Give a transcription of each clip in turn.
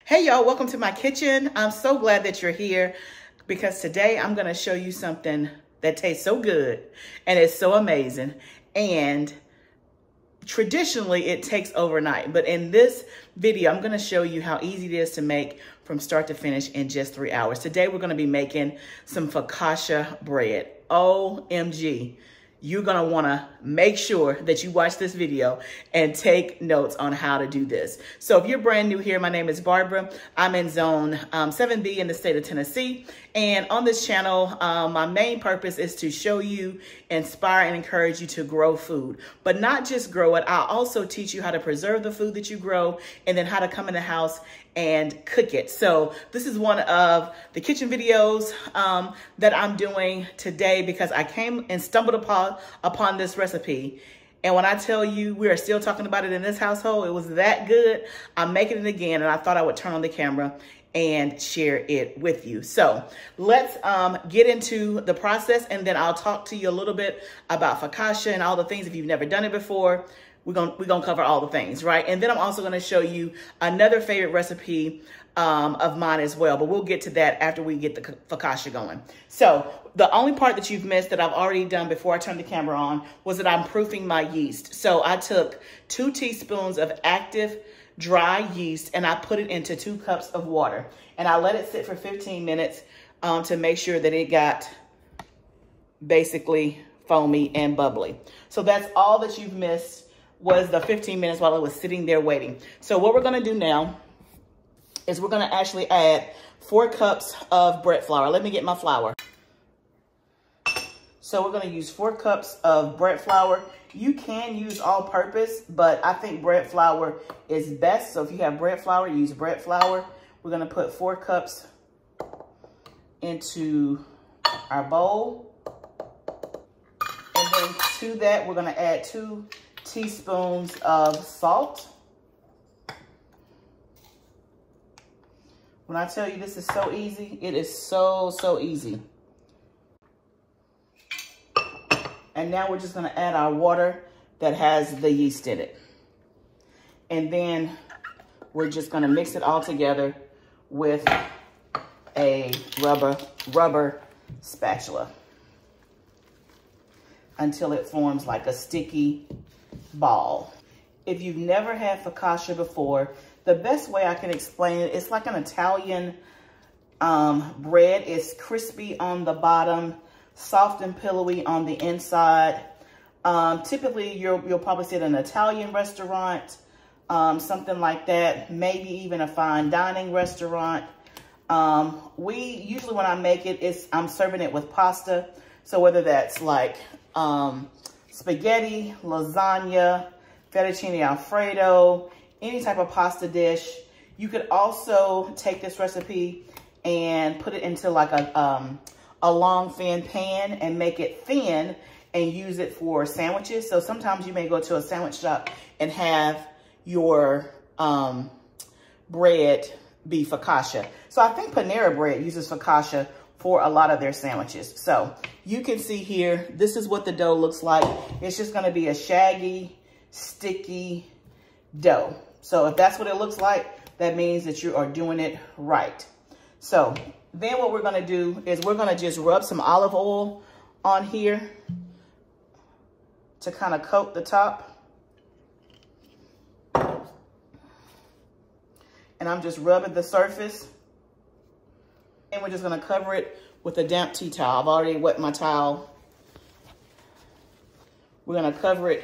Hey y'all, welcome to my kitchen. I'm so glad that you're here because today I'm gonna show you something that tastes so good and it's so amazing. And traditionally it takes overnight, but in this video, I'm gonna show you how easy it is to make from start to finish in just 3 hours. Today, we're gonna be making some focaccia bread. OMG. You're gonna wanna make sure that you watch this video and take notes on how to do this. So if you're brand new here, my name is Barbara. I'm in zone 7B in the state of Tennessee. And on this channel, my main purpose is to show you, inspire, and encourage you to grow food. But not just grow it, I'll also teach you how to preserve the food that you grow and then how to come in the house and cook it. So this is one of the kitchen videos that I'm doing today because I came and stumbled upon this recipe. And when I tell you we are still talking about it in this household, it was that good. I'm making it again, and I thought I would turn on the camera and share it with you. So let's get into the process, and then I'll talk to you a little bit about focaccia and all the things. If you've never done it before, we're gonna cover all the things, right? And then I'm also gonna show you another favorite recipe of mine as well, but we'll get to that after we get the focaccia going. So the only part that you've missed that I've already done before I turned the camera on was that I'm proofing my yeast. So I took 2 teaspoons of active dry yeast and I put it into 2 cups of water, and I let it sit for 15 minutes to make sure that it got basically foamy and bubbly. So that's all that you've missed, was the 15 minutes while it was sitting there waiting. So what we're gonna do now is we're gonna actually add 4 cups of bread flour. Let me get my flour. So we're gonna use 4 cups of bread flour. You can use all purpose, but I think bread flour is best. So if you have bread flour, use bread flour. We're gonna put 4 cups into our bowl. And then to that, we're gonna add 2 teaspoons of salt. When I tell you this is so easy, it is so easy. And now we're just gonna add our water that has the yeast in it. And then we're just gonna mix it all together with a rubber spatula until it forms like a sticky ball. If you've never had focaccia before, the best way I can explain it, it's like an Italian bread. It's crispy on the bottom, soft and pillowy on the inside. Typically, you'll probably see it in an Italian restaurant, something like that, maybe even a fine dining restaurant. Usually when I make it, I'm serving it with pasta. So whether that's like spaghetti, lasagna, fettuccine alfredo, any type of pasta dish. You could also take this recipe and put it into like a long thin pan and make it thin and use it for sandwiches. So sometimes you may go to a sandwich shop and have your bread be focaccia. So I think Panera Bread uses focaccia for a lot of their sandwiches. So you can see here, this is what the dough looks like. It's just gonna be a shaggy, sticky dough. So if that's what it looks like, that means that you are doing it right. So then what we're gonna do is we're gonna just rub some olive oil on here to kind of coat the top. And I'm just rubbing the surface. And we're just gonna cover it with a damp tea towel. I've already wet my towel. We're gonna cover it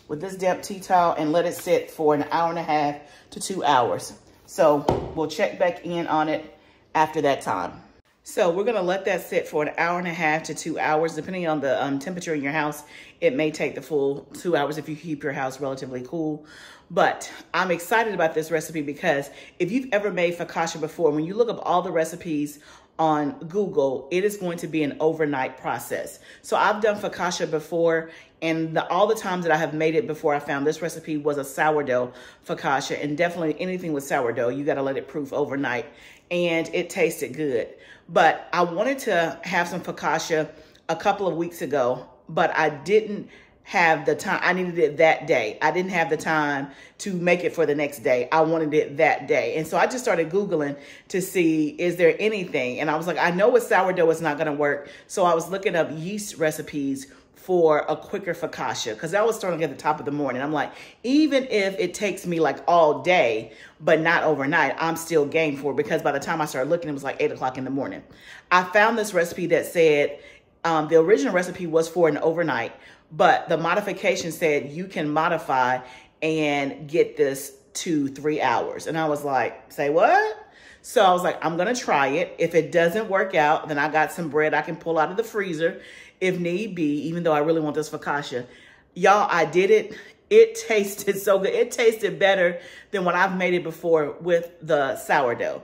with this damp tea towel and let it sit for 1.5 hours to 2 hours. So we'll check back in on it after that time. So we're gonna let that sit for 1.5 hours to 2 hours, depending on the temperature in your house. It may take the full 2 hours if you keep your house relatively cool. But I'm excited about this recipe because if you've ever made focaccia before, when you look up all the recipes on Google, it is going to be an overnight process. So I've done focaccia before, and all the times that I have made it before I found this recipe was a sourdough focaccia, and definitely anything with sourdough, you gotta let it proof overnight, and it tasted good. But I wanted to have some focaccia a couple of weeks ago, but I didn't have the time. I needed it that day. I didn't have the time to make it for the next day. I wanted it that day. And so I just started Googling to see, is there anything? And I was like, I know with sourdough it's not going to work. So I was looking up yeast recipes for a quicker focaccia, because I was starting at the top of the morning. I'm like, even if it takes me like all day, but not overnight, I'm still game for it, because by the time I started looking, it was like 8 o'clock in the morning. I found this recipe that said, the original recipe was for an overnight, but the modification said you can modify and get this to 3 hours. And I was like, say what? So I was like, I'm going to try it. If it doesn't work out, then I got some bread I can pull out of the freezer if need be, even though I really want this focaccia. Y'all, I did it. It tasted so good. It tasted better than when I've made it before with the sourdough.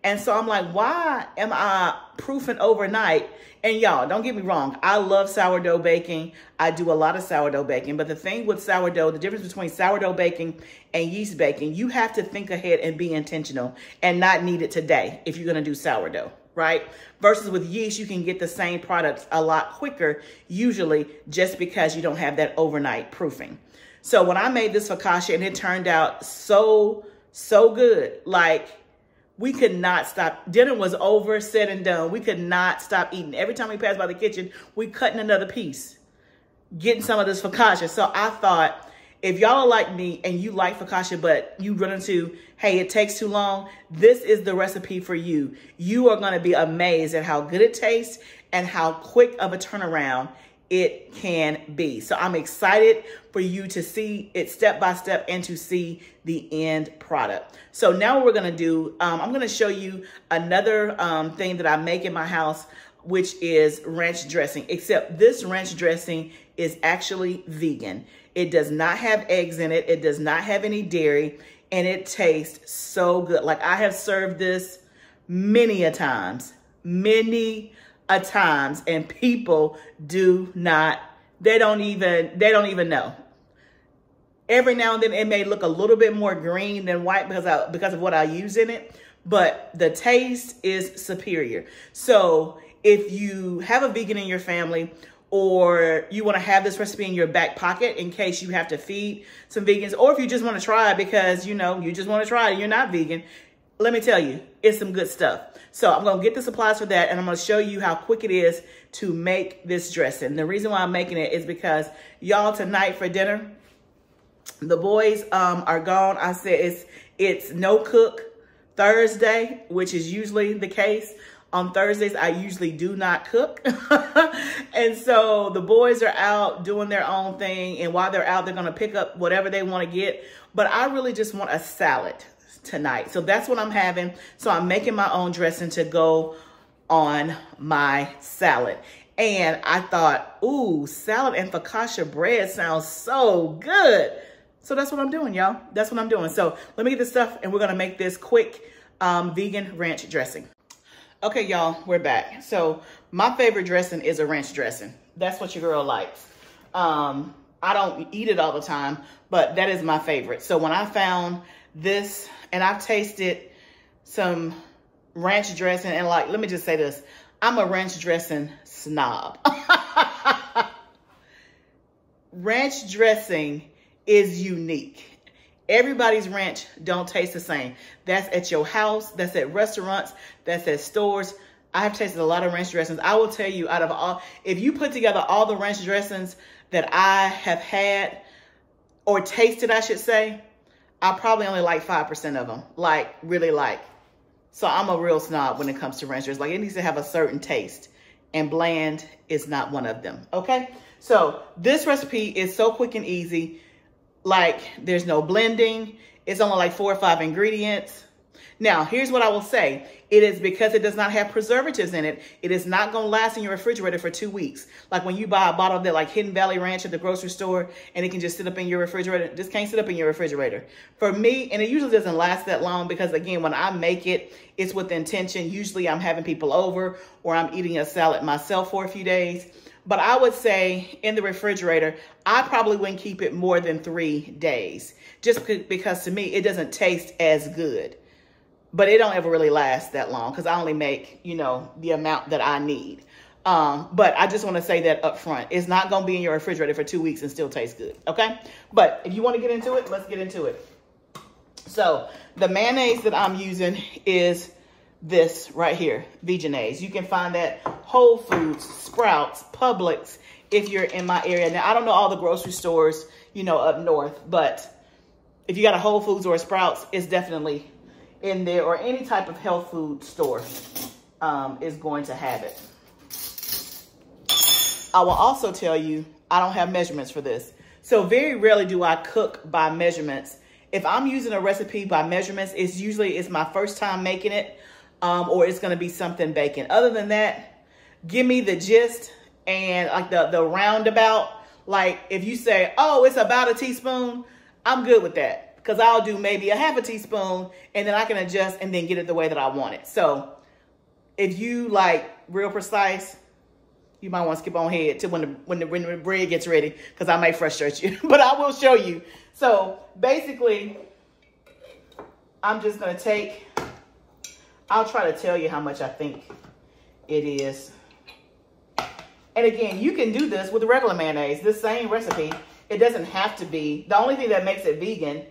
And so I'm like, why am I proofing overnight? And y'all, don't get me wrong. I love sourdough baking. I do a lot of sourdough baking. But the thing with sourdough, the difference between sourdough baking and yeast baking, you have to think ahead and be intentional and not need it today if you're going to do sourdough, right? Versus with yeast, you can get the same products a lot quicker, usually just because you don't have that overnight proofing. So when I made this focaccia, and it turned out so good, like, we could not stop. Dinner was over, said and done. We could not stop eating. Every time we passed by the kitchen, we cutting another piece, getting some of this focaccia. So I thought, if y'all are like me and you like focaccia, but you run into, hey, it takes too long, this is the recipe for you. You are going to be amazed at how good it tastes and how quick of a turnaround it can be. So I'm excited for you to see it step by step and to see the end product. So now what we're going to do, I'm going to show you another thing that I make in my house, which is ranch dressing, except this ranch dressing is actually vegan. It does not have eggs in it. It does not have any dairy, and it tastes so good. Like, I have served this many a times, and people do not, they don't even know. Every now and then it may look a little bit more green than white because of what I use in it, but the taste is superior. So if you have a vegan in your family, or you want to have this recipe in your back pocket in case you have to feed some vegans, or if you just want to try it because, you know, you just want to try it and you're not vegan, let me tell you, it's some good stuff. So I'm going to get the supplies for that, and I'm going to show you how quick it is to make this dressing. The reason why I'm making it is because, y'all, tonight for dinner, the boys are gone. I said it's no cook Thursday, which is usually the case. On Thursdays, I usually do not cook. And so the boys are out doing their own thing. And while they're out, they're going to pick up whatever they want to get. But I really just want a salad tonight. So that's what I'm having. So I'm making my own dressing to go on my salad. And I thought, ooh, salad and focaccia bread sounds so good. So that's what I'm doing, y'all. That's what I'm doing. So let me get this stuff, and we're going to make this quick vegan ranch dressing. Okay, y'all, we're back. So my favorite dressing is a ranch dressing. That's what your girl likes. I don't eat it all the time, but that is my favorite. So when I found this, and I've tasted some ranch dressing, and like, let me just say this, I'm a ranch dressing snob. Ranch dressing is unique. Everybody's ranch don't taste the same. That's at your house, that's at restaurants, that's at stores. I have tasted a lot of ranch dressings. I will tell you, out of all, if you put together all the ranch dressings that I have had, or tasted, I should say, I probably only like 5% of them, like, really like. So I'm a real snob when it comes to ranch dressing. Like, it needs to have a certain taste, and bland is not one of them, okay? So this recipe is so quick and easy. Like, there's no blending. It's only like 4 or 5 ingredients. Now, here's what I will say. It is because it does not have preservatives in it. It is not going to last in your refrigerator for 2 weeks. Like when you buy a bottle of that like Hidden Valley Ranch at the grocery store, and it can just sit up in your refrigerator. This can't sit up in your refrigerator. For me, and it usually doesn't last that long because, again, when I make it, it's with intention. Usually I'm having people over, or I'm eating a salad myself for a few days. But I would say in the refrigerator, I probably wouldn't keep it more than 3 days, just because to me, it doesn't taste as good. But it don't ever really last that long because I only make, you know, the amount that I need. But I just want to say that up front. It's not going to be in your refrigerator for 2 weeks and still taste good, okay? But if you want to get into it, let's get into it. So the mayonnaise that I'm using is this right here, Vegenaise. You can find that Whole Foods, Sprouts, Publix, if you're in my area. Now, I don't know all the grocery stores, you know, up north, but if you got a Whole Foods or a Sprouts, it's definitely in there, or any type of health food store is going to have it. I will also tell you, I don't have measurements for this. So very rarely do I cook by measurements. If I'm using a recipe by measurements, it's my first time making it, or it's going to be something baking. Other than that, give me the gist and like the roundabout. Like if you say, oh, it's about a teaspoon, I'm good with that, because I'll do maybe a half a teaspoon and then I can adjust and then get it the way that I want it. So if you like real precise, you might want to skip on ahead to when the bread gets ready, because I may frustrate you, but I will show you. So basically, I'm just going to I'll try to tell you how much I think it is. And again, you can do this with regular mayonnaise, this same recipe. It doesn't have to be. The only thing that makes it vegan,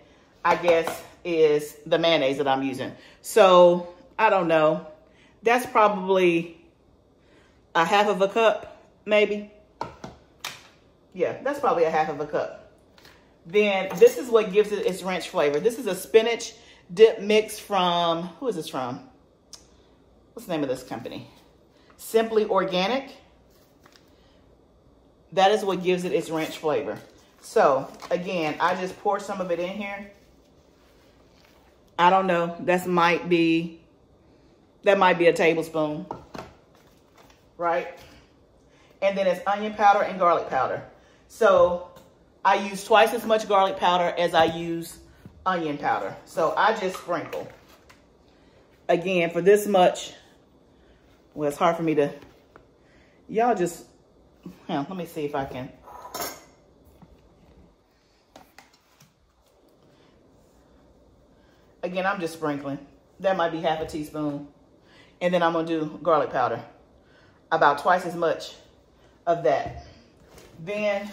I guess, is the mayonnaise that I'm using. So I don't know. That's probably a half of a cup, maybe. Yeah, that's probably a half of a cup. Then this is what gives it its ranch flavor. This is a spinach dip mix from, who is this from? What's the name of this company? Simply Organic. That is what gives it its ranch flavor. So again, I just pour some of it in here. I don't know. That might be a tablespoon. Right? And then it's onion powder and garlic powder. So I use twice as much garlic powder as I use onion powder. So I just sprinkle. Again, for this much, well, it's hard for me to, y'all just, let me see if I can. Again, I'm just sprinkling. That might be half a teaspoon. And then I'm going to do garlic powder. About twice as much of that. Then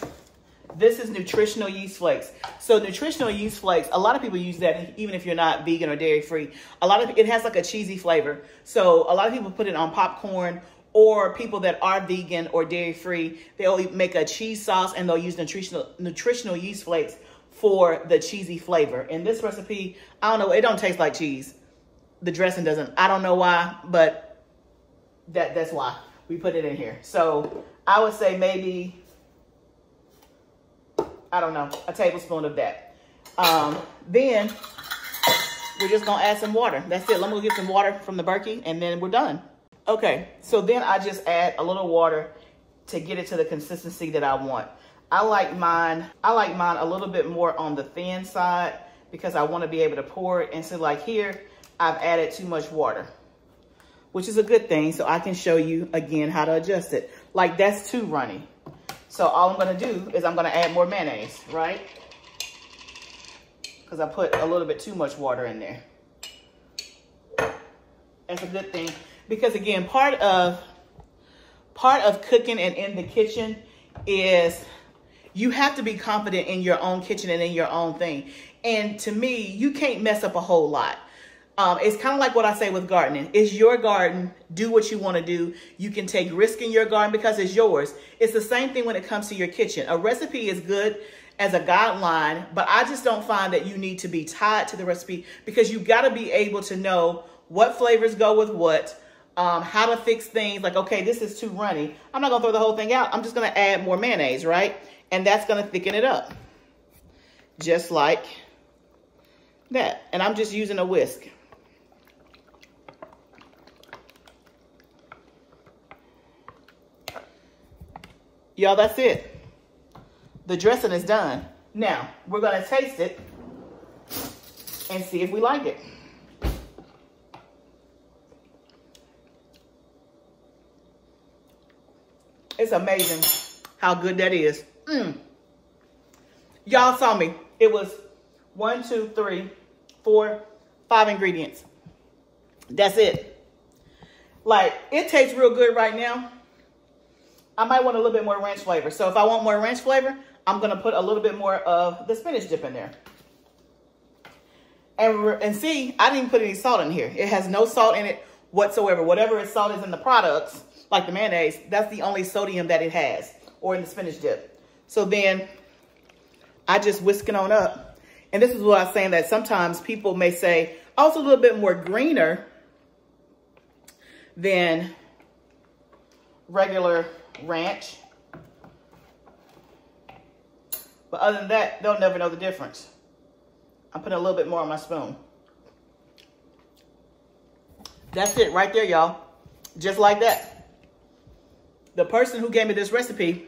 this is nutritional yeast flakes. So nutritional yeast flakes, a lot of people use that even if you're not vegan or dairy free. It has like a cheesy flavor. So a lot of people put it on popcorn, or people that are vegan or dairy free, they'll make a cheese sauce and they'll use nutritional yeast flakes for the cheesy flavor. In this recipe, I don't know, it don't taste like cheese. The dressing doesn't. I don't know why, but that's why we put it in here. So I would say maybe, I don't know, a tablespoon of that. Then we're just gonna add some water. That's it. Let me go get some water from the Berkey and then we're done. Okay, so then I just add a little water to get it to the consistency that I want. I like mine a little bit more on the thin side because I want to be able to pour it. And so like here, I've added too much water, which is a good thing. So I can show you again how to adjust it. Like that's too runny. So all I'm going to do is I'm going to add more mayonnaise, right? Because I put a little bit too much water in there. That's a good thing. Because again, part of cooking and in the kitchen is you have to be confident in your own kitchen and in your own thing. And to me, you can't mess up a whole lot. It's kind of like what I say with gardening. It's your garden. Do what you want to do. You can take risk in your garden because it's yours. It's the same thing when it comes to your kitchen. A recipe is good as a guideline, but I just don't find that you need to be tied to the recipe, because you got to be able to know what flavors go with what, how to fix things. Like, okay, this is too runny. I'm not going to throw the whole thing out. I'm just going to add more mayonnaise, right? And that's going to thicken it up. Just like that. And I'm just using a whisk. Y'all, that's it. The dressing is done. Now, we're going to taste it and see if we like it. It's amazing how good that is. Y'all saw me. It was 1, 2, 3, 4, 5 ingredients. That's it. Like, it tastes real good right now. I might want a little bit more ranch flavor. So if I want more ranch flavor, I'm gonna put a little bit more of the spinach dip in there. And see, I didn't even put any salt in here. It has no salt in it whatsoever. Whatever salt is in the products, like the mayonnaise, that's the only sodium that it has, or in the spinach dip. So then I just whisk it on up. And this is what I was saying, that sometimes people may say, oh, it's a little bit more greener than regular ranch. But other than that, they'll never know the difference. I'm putting a little bit more on my spoon. That's it right there, y'all. Just like that. The person who gave me this recipe,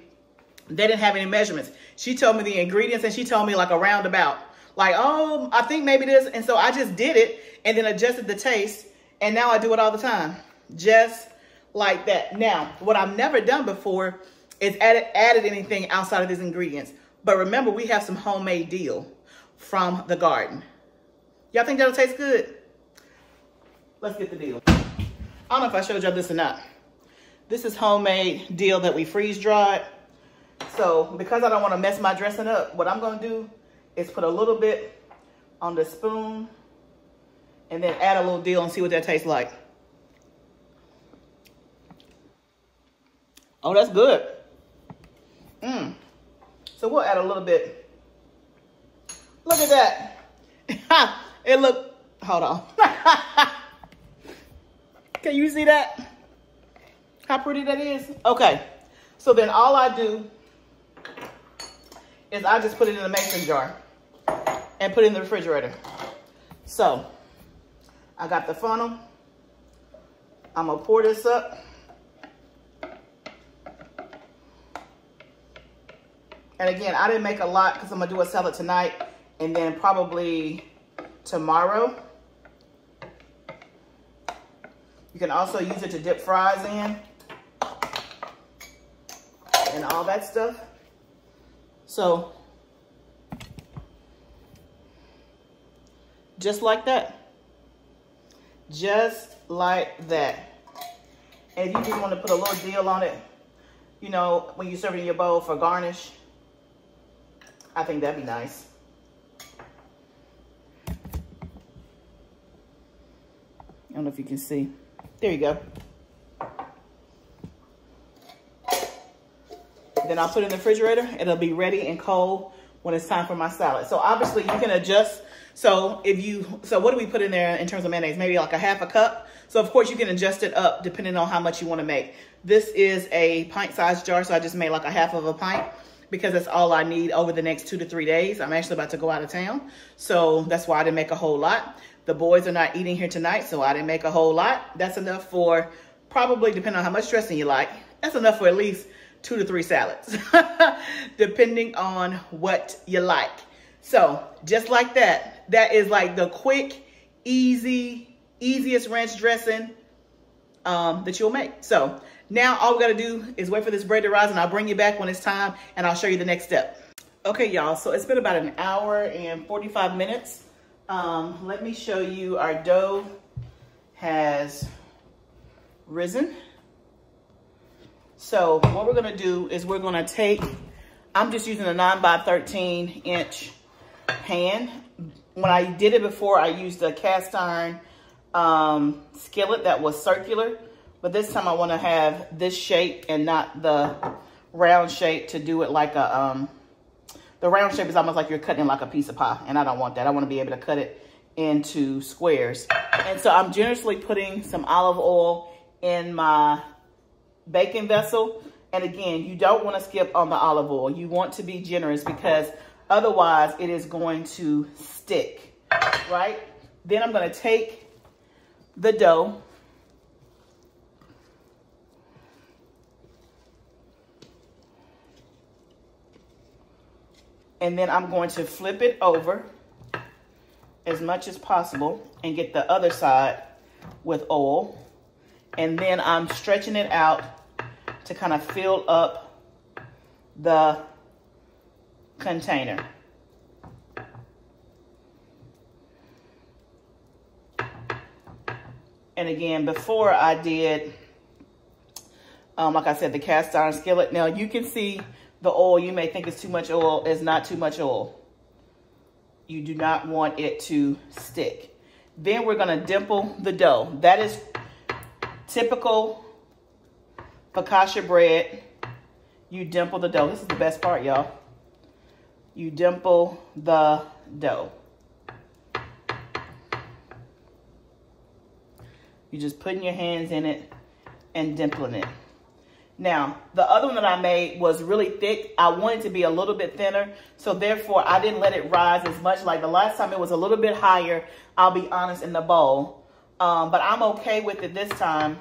they didn't have any measurements. She told me the ingredients and she told me like a roundabout. Like, oh, I think maybe this. And so I just did it and then adjusted the taste. And now I do it all the time. Just like that. Now, what I've never done before is added anything outside of these ingredients. But remember, we have some homemade dill from the garden. Y'all think that'll taste good? Let's get the dill. I don't know if I showed y'all this or not. This is homemade dill that we freeze dried. So because I don't want to mess my dressing up, what I'm going to do is put a little bit on the spoon and then add a little dill and see what that tastes like. Oh, that's good. So we'll add a little bit. Look at that. It look, hold on. Can you see that? How pretty that is? Okay. So then all I do is I just put it in a mason jar and put it in the refrigerator. So I got the funnel. I'm gonna pour this up. And again, I didn't make a lot because I'm gonna do a salad tonight and then probably tomorrow. You can also use it to dip fries in and all that stuff. So just like that. Just like that. And if you just want to put a little dill on it, you know, when you serve it in your bowl for garnish, I think that'd be nice. I don't know if you can see. There you go. Then I'll put it in the refrigerator. It'll be ready and cold when it's time for my salad. So obviously you can adjust. So what do we put in there in terms of mayonnaise? Maybe like a half a cup. So of course you can adjust it up depending on how much you want to make. This is a pint-sized jar, so I just made like a half of a pint because that's all I need over the next 2 to 3 days. I'm actually about to go out of town. So that's why I didn't make a whole lot. The boys are not eating here tonight, so I didn't make a whole lot. That's enough for probably, depending on how much dressing you like, that's enough for at least 2 to 3 salads, depending on what you like. So just like that, that is like the quick, easiest ranch dressing that you'll make. So now all we gotta do is wait for this bread to rise, and I'll bring you back when it's time and I'll show you the next step. Okay, y'all, so it's been about an hour and 45 minutes. Let me show you, our dough has risen. So what we're gonna do is we're gonna take, I'm just using a 9x13 inch pan. When I did it before, I used a cast iron skillet that was circular, but this time I wanna have this shape and not the round shape to do it like a, the round shape is almost like you're cutting like a piece of pie, and I don't want that. I wanna be able to cut it into squares. And so I'm generously putting some olive oil in my baking vessel. And again, you don't want to skip on the olive oil. You want to be generous because otherwise it is going to stick, right? Then I'm going to take the dough and then I'm going to flip it over as much as possible and get the other side with oil. And then I'm stretching it out to kind of fill up the container. And again, before I did Like I said, the cast iron skillet. Now you can see the oil. You may think it's too much oil. It's not too much oil. You do not want it to stick. Then we're gonna dimple the dough. That is typical focaccia bread. You dimple the dough. This is the best part, y'all. You dimple the dough. You're just putting your hands in it and dimpling it. Now, the other one that I made was really thick. I wanted it to be a little bit thinner, so therefore I didn't let it rise as much. Like the last time it was a little bit higher, I'll be honest, in the bowl. But I'm okay with it this time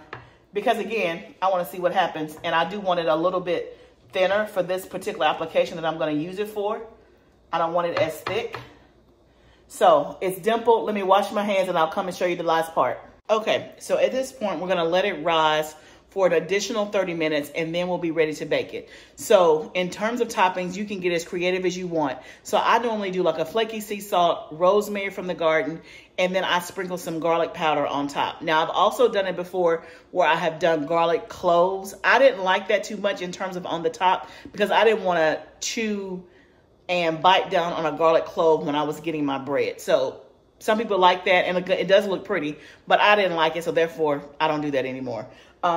because, again, I want to see what happens. And I do want it a little bit thinner for this particular application that I'm going to use it for. I don't want it as thick. So it's dimpled. Let me wash my hands and I'll come and show you the last part. Okay, so at this point, we're going to let it rise for an additional 30 minutes, and then we'll be ready to bake it. So in terms of toppings, you can get as creative as you want. So I normally do like a flaky sea salt, rosemary from the garden, and then I sprinkle some garlic powder on top. Now, I've also done it before where I have done garlic cloves. I didn't like that too much in terms of on the top because I didn't want to chew and bite down on a garlic clove when I was getting my bread. So some people like that, and it does look pretty, but I didn't like it, so therefore I don't do that anymore.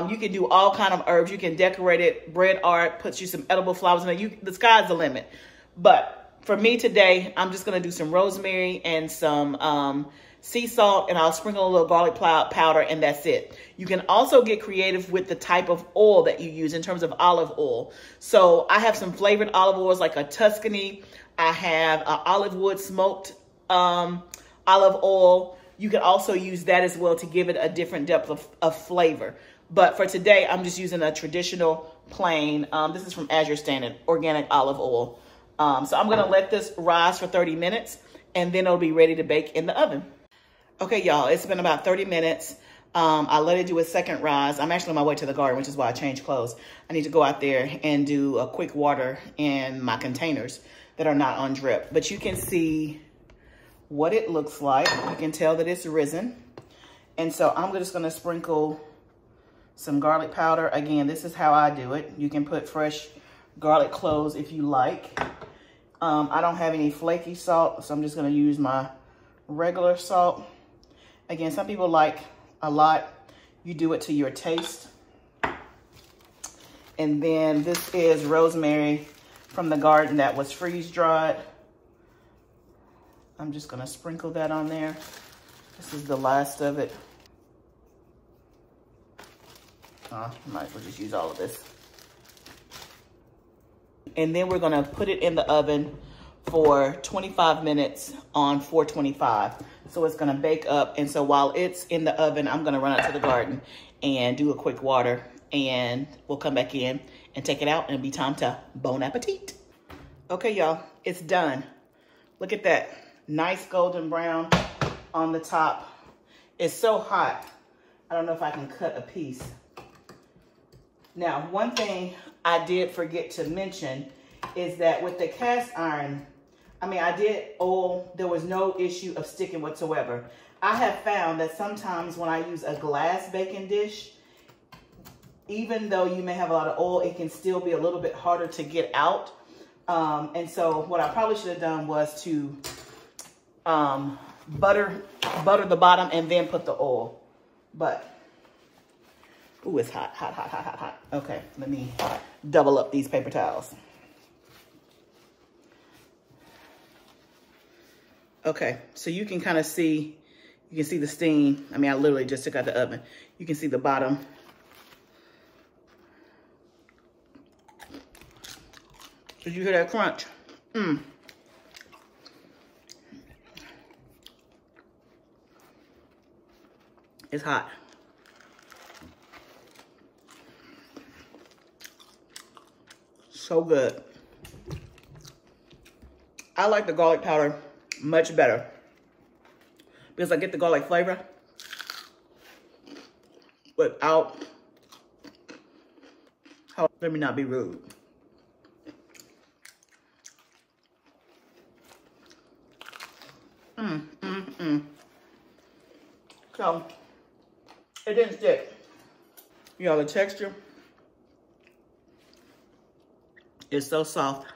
You can do all kind of herbs. You can decorate it. Bread art, puts you some edible flowers in it. The sky's the limit. But for me today, I'm just going to do some rosemary and some sea salt, and I'll sprinkle a little garlic powder, and that's it. You can also get creative with the type of oil that you use in terms of olive oil. So I have some flavored olive oils like a Tuscany. I have olive wood smoked olive oil. You can also use that as well to give it a different depth of flavor. But for today, I'm just using a traditional plain, this is from Azure Standard, organic olive oil. So I'm gonna let this rise for 30 minutes and then it'll be ready to bake in the oven. Okay, y'all, it's been about 30 minutes. I let it do a second rise. I'm actually on my way to the garden, which is why I changed clothes. I need to go out there and do a quick water in my containers that are not on drip. But you can see what it looks like. You can tell that it's risen. And so I'm just gonna sprinkle some garlic powder. Again, this is how I do it. You can put fresh garlic cloves if you like. I don't have any flaky salt, so I'm just gonna use my regular salt. Again, some people like a lot. You do it to your taste. And then this is rosemary from the garden that was freeze dried. I'm just gonna sprinkle that on there. This is the last of it. Might as well just use all of this. And then we're gonna put it in the oven for 25 minutes on 425. So it's gonna bake up. And so while it's in the oven, I'm gonna run out to the garden and do a quick water, and we'll come back in and take it out, and it'll be time to bon appetit. Okay, y'all, it's done. Look at that, nice golden brown on the top. It's so hot. I don't know if I can cut a piece. Now, one thing I did forget to mention is that with the cast iron, I did oil, there was no issue of sticking whatsoever. I have found that sometimes when I use a glass baking dish, even though you may have a lot of oil, it can still be a little bit harder to get out. And so what I probably should have done was to butter the bottom and then put the oil. But ooh, it's hot, hot, hot, hot, hot, hot. Okay, let me double up these paper towels. Okay, so you can kind of see, you can see the steam. I literally just took out the oven. You can see the bottom. Did you hear that crunch? It's hot. So good. I like the garlic powder much better because I get the garlic flavor without, let me not be rude. So it didn't stick. You know, the texture It's so soft.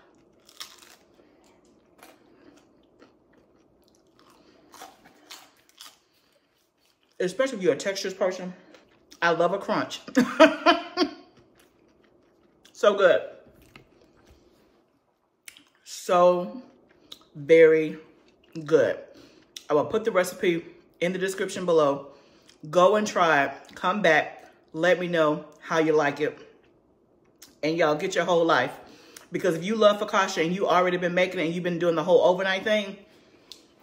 Especially if you're a textures person. I love a crunch. So good. So very good. I will put the recipe in the description below. Go and try it. Come back. Let me know how you like it. And y'all get your whole life. Because if you love focaccia and you already been making it and you've been doing the whole overnight thing,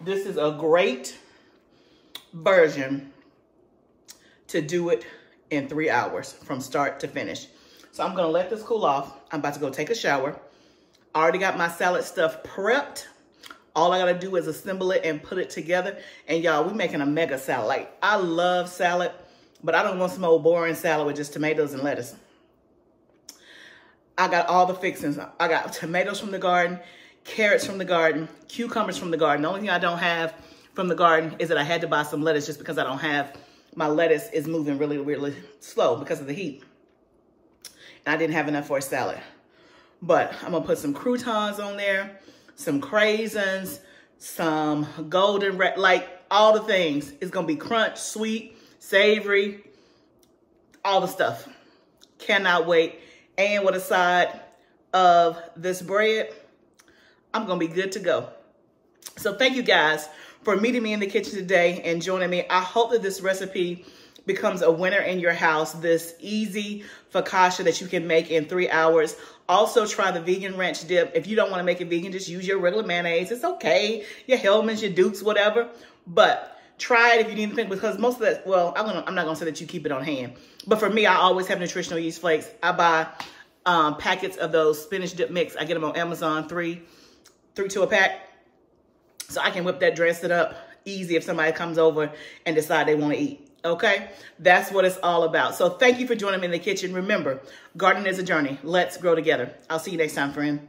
this is a great version to do it in 3 hours from start to finish. So I'm gonna let this cool off. I'm about to go take a shower. I already got my salad stuff prepped. All I gotta do is assemble it and put it together. And y'all, we making a mega salad. Like, I love salad, but I don't want some old boring salad with just tomatoes and lettuce. I got all the fixings. I got tomatoes from the garden, carrots from the garden, cucumbers from the garden. The only thing I don't have from the garden is that I had to buy some lettuce just because I don't have, my lettuce is moving really, really slow because of the heat. And I didn't have enough for a salad. But I'm gonna put some croutons on there, some craisins, some golden, like all the things. It's gonna be crunch, sweet, savory, all the stuff. Cannot wait. And with a side of this bread, I'm gonna be good to go. So thank you guys for meeting me in the kitchen today and joining me. I hope that this recipe becomes a winner in your house. This easy focaccia that you can make in 3 hours. Also try the vegan ranch dip. If you don't want to make it vegan, just use your regular mayonnaise. It's okay. Your Hellmann's, your Dukes, whatever. But try it if you need anything, because most of that, well, I'm not gonna say that you keep it on hand. But for me, I always have nutritional yeast flakes. I buy packets of those spinach dip mix. I get them on Amazon, three to a pack. So I can whip that, dress it up easy if somebody comes over and decide they want to eat. Okay, that's what it's all about. So thank you for joining me in the kitchen. Remember, gardening is a journey. Let's grow together. I'll see you next time, friend.